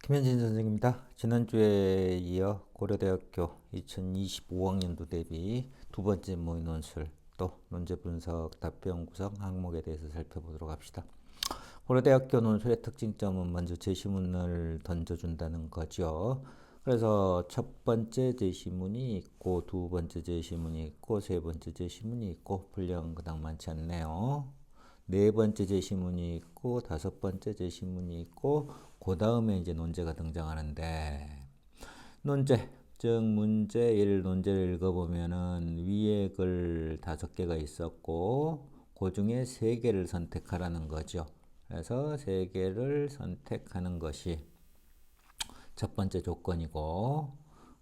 김현진 선생입니다. 지난주에 이어 고려대학교 2025학년도 대비 두 번째 모의 논술 또 논제 분석 답변 구성 항목에 대해서 살펴보도록 합시다. 고려대학교 논술의 특징점은 먼저 제시문을 던져준다는 거죠. 그래서 첫 번째 제시문이 있고 두 번째 제시문이 있고 세 번째 제시문이 있고 분량은 그닥 많지 않네요. 네 번째 제시문이 있고 다섯 번째 제시문이 있고 그 다음에 이제 논제가 등장하는데 논제 즉 문제 1 논제를 읽어보면은 위에 글 5개가 있었고 그 중에 3개를 선택하라는 거죠. 그래서 3개를 선택하는 것이 첫 번째 조건이고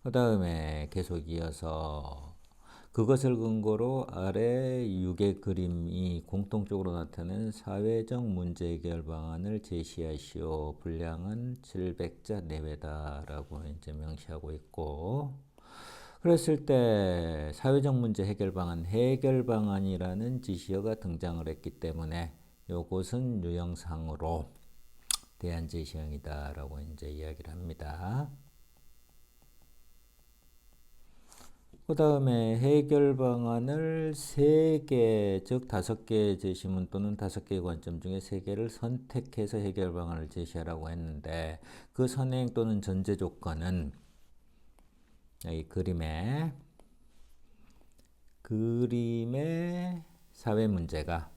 그 다음에 계속 이어서 그것을 근거로 아래 6의 그림이 공통적으로 나타내는 사회적 문제 해결 방안을 제시하시오. 분량은 700자 내외다라고 이제 명시하고 있고 그랬을 때 사회적 문제 해결 방안, 해결 방안이라는 지시어가 등장을 했기 때문에 요것은 유형상으로 대안 제시형이다라고 이제 이야기를 합니다. 그 다음에 해결 방안을 3개, 즉 5개의 제시문 또는 5개의 관점 중에 3개를 선택해서 해결 방안을 제시하라고 했는데 그 선행 또는 전제 조건은 이 그림에 사회 문제가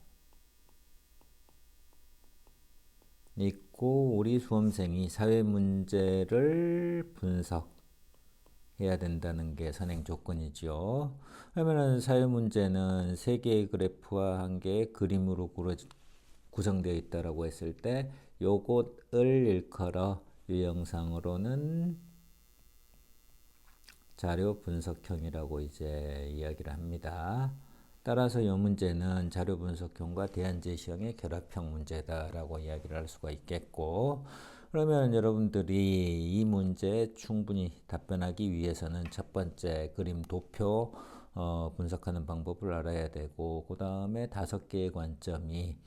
있고 우리 수험생이 사회 문제를 분석해야 된다는 게 선행 조건이죠. 그러면은 사회 문제는 3개의 그래프와 1개의 그림으로 구성되어 있다라고 했을 때 요것을 일컬어 유형상으로는 자료 분석형이라고 이제 이야기를 합니다. 따라서 이 문제는 자료 분석형과 대안 제시형의 결합형 문제다라고 이야기를 할 수가 있겠고 그러면 여러분들이 이 문제에 충분히 답변하기 위해서는 첫 번째 그림 도표 분석하는 방법을 알아야 되고 그 다음에 5개의 관점이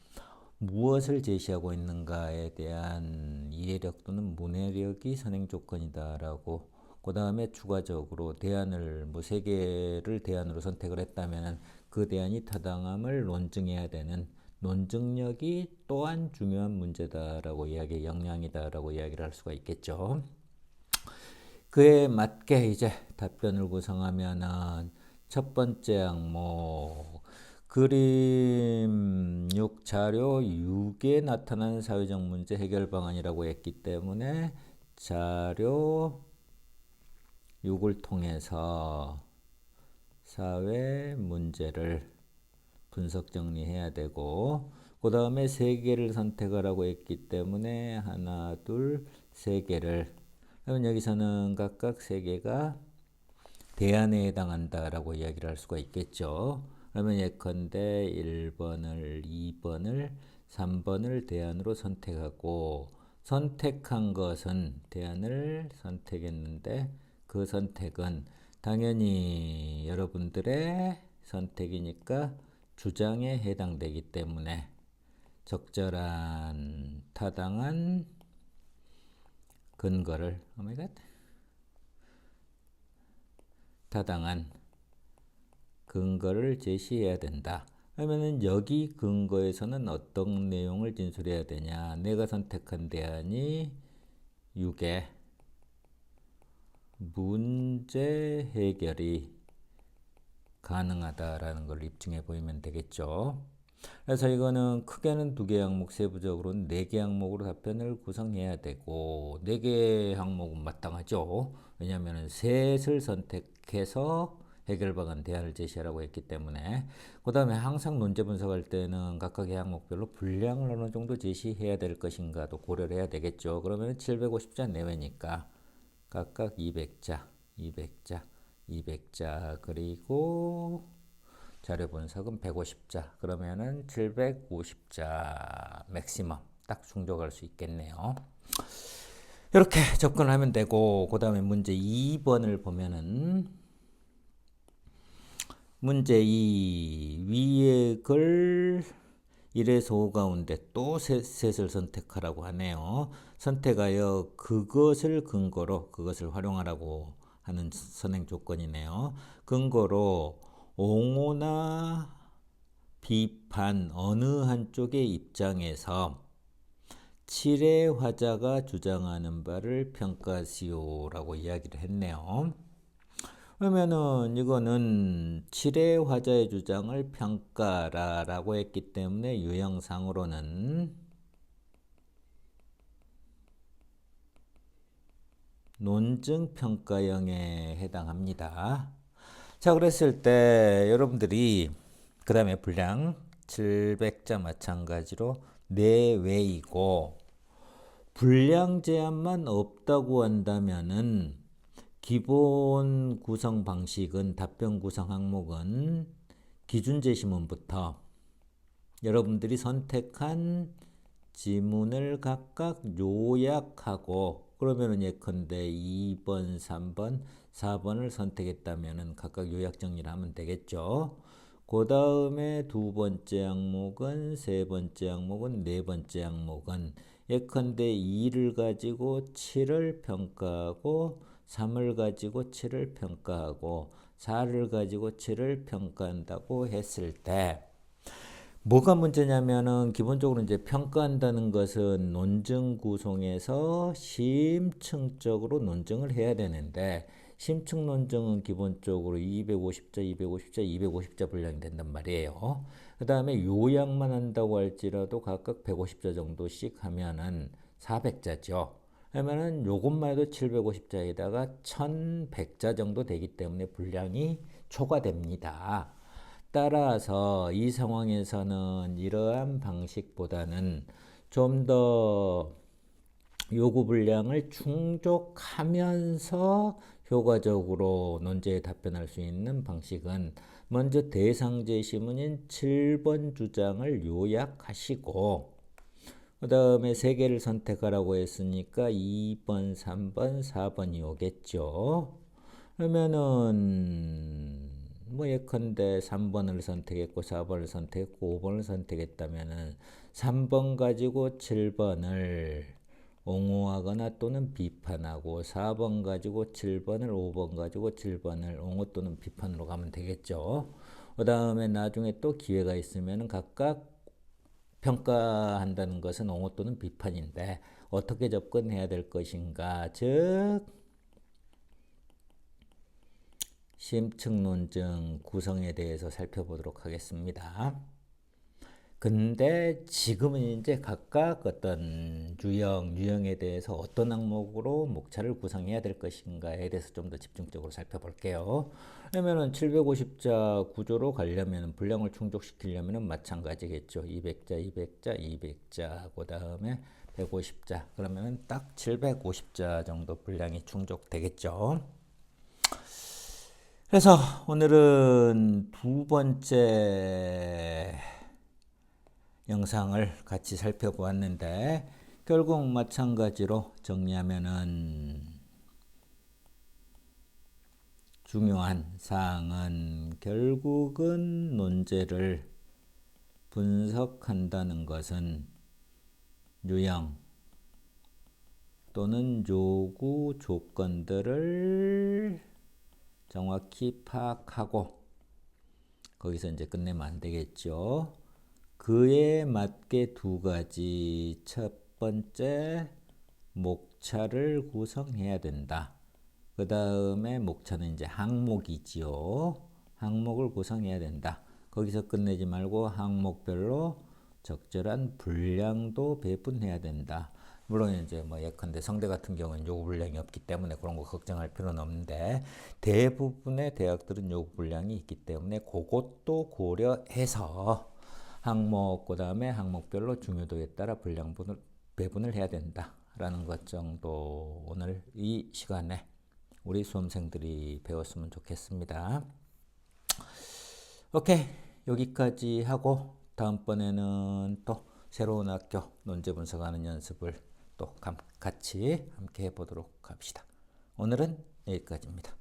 무엇을 제시하고 있는가에 대한 이해력 또는 문해력이 선행 조건이다라고 그 다음에 추가적으로 대안을 뭐 3개를 대안으로 선택을 했다면 그 대안이 타당함을 논증해야 되는 논증력이 또한 중요한 문제다라고 이야기, 역량이다라고 이야기를 할 수가 있겠죠. 그에 맞게 이제 답변을 구성하면은 첫 번째 항목 그림 6 자료 6에 나타나는 사회적 문제 해결 방안이라고 했기 때문에 자료 6을 통해서 사회 문제를 분석 정리해야 되고 그 다음에 3개를 선택하라고 했기 때문에 하나 둘 3개를 그러면 여기서는 각각 3개가 대안에 해당한다라고 이야기를 할 수가 있겠죠. 그러면 예컨대 1번을 2번을 3번을 대안으로 선택하고 선택한 것은 대안을 선택했는데 그 선택은 당연히 여러분들의 선택이니까 주장에 해당되기 때문에 적절한 타당한 근거를 타당한 근거를 제시해야 된다. 그러면은 여기 근거에서는 어떤 내용을 진술해야 되냐? 내가 선택한 대안이 6의 문제 해결이 가능하다라는 걸 입증해 보이면 되겠죠. 그래서 이거는 크게는 2개 항목, 세부적으로는 4개 항목으로 답변을 구성해야 되고 4개 항목은 마땅하죠. 왜냐하면 셋을 선택해서 해결 방안 대안을 제시하라고 했기 때문에 그 다음에 항상 논제 분석할 때는 각각의 항목별로 분량을 어느 정도 제시해야 될 것인가도 고려를 해야 되겠죠. 그러면 750자 내외니까 각각 200자, 200자, 200자 그리고 자료 분석은 150자 그러면은 750자 맥시멈 딱 충족할 수 있겠네요. 이렇게 접근을 하면 되고 그 다음에 문제 2번을 보면은 문제 2 위에 글 1에서 5 가운데 또 셋을 선택하라고 하네요. 선택하여 그것을 근거로 그것을 활용하라고 하는 선행 조건이네요. 근거로 옹호나 비판 어느 한쪽의 입장에서 7의 화자가 주장하는 바를 평가하시오라고 이야기를 했네요. 그러면은 이거는 7의 화자의 주장을 평가라라고 했기 때문에 유형상으로는 논증평가형에 해당합니다. 자, 그랬을 때 여러분들이 그 다음에 분량 700자 마찬가지로 내외이고 분량 제한만 없다고 한다면은 기본 구성 방식은 답변 구성 항목은 기준 제시문부터 여러분들이 선택한 지문을 각각 요약하고 그러면은 예컨대 2번, 3번, 4번을 선택했다면은 각각 요약 정리를 하면 되겠죠. 그 다음에 두 번째 항목은, 세 번째 항목은, 네 번째 항목은 예컨대 2를 가지고 7을 평가하고 3을 가지고 7을 평가하고 4를 가지고 7을 평가한다고 했을 때 뭐가 문제냐면은 기본적으로 이제 평가한다는 것은 논증 구성에서 심층적으로 논증을 해야 되는데 심층 논증은 기본적으로 250자, 250자, 250자 분량이 된단 말이에요. 그 다음에 요약만 한다고 할지라도 각각 150자 정도씩 하면은 400자죠. 그러면은 요것만 해도 750자에다가 1100자 정도 되기 때문에 분량이 초과됩니다. 따라서 이 상황에서는 이러한 방식보다는 좀 더 요구 분량을 충족하면서 효과적으로 논제에 답변할 수 있는 방식은 먼저 대상 제시문인 7번 주장을 요약하시고 그 다음에 3개를 선택하라고 했으니까 2번, 3번, 4번이 오겠죠. 그러면은 뭐 예컨대 3번을 선택했고 4번을 선택했고 5번을 선택했다면은 3번 가지고 7번을 옹호하거나 또는 비판하고 4번 가지고 7번을 5번 가지고 7번을 옹호 또는 비판으로 가면 되겠죠. 그 다음에 나중에 또 기회가 있으면 각각 평가한다는 것은 옹호 또는 비판인데 어떻게 접근해야 될 것인가, 즉 심층 논증 구성에 대해서 살펴보도록 하겠습니다. 근데 지금은 이제 각각 어떤 유형에 대해서 어떤 항목으로 목차를 구성해야 될 것인가에 대해서 좀 더 집중적으로 살펴볼게요. 그러면은 750자 구조로 가려면 분량을 충족시키려면 마찬가지겠죠. 200자, 200자, 200자, 그 다음에 150자. 그러면은 딱 750자 정도 분량이 충족되겠죠. 그래서 오늘은 두 번째 영상을 같이 살펴보았는데 결국 마찬가지로 정리하면은 중요한 사항은 결국은 논제를 분석한다는 것은 유형 또는 요구 조건들을 정확히 파악하고 거기서 이제 끝내면 안 되겠죠. 그에 맞게 두 가지, 첫 번째 목차를 구성해야 된다. 그 다음에 목차는 이제 항목이지요. 항목을 구성해야 된다. 거기서 끝내지 말고 항목별로 적절한 분량도 배분해야 된다. 물론 이제 뭐 예컨대 성대 같은 경우는 요구 분량이 없기 때문에 그런 거 걱정할 필요는 없는데 대부분의 대학들은 요구 분량이 있기 때문에 그것도 고려해서 항목 그 다음에 항목별로 중요도에 따라 분량 배분을 해야 된다라는 것 정도 오늘 이 시간에 우리 수험생들이 배웠으면 좋겠습니다. 오케이, 여기까지 하고 다음번에는 또 새로운 학교 논제 분석하는 연습을 또 같이 함께 해보도록 합시다. 오늘은 여기까지입니다.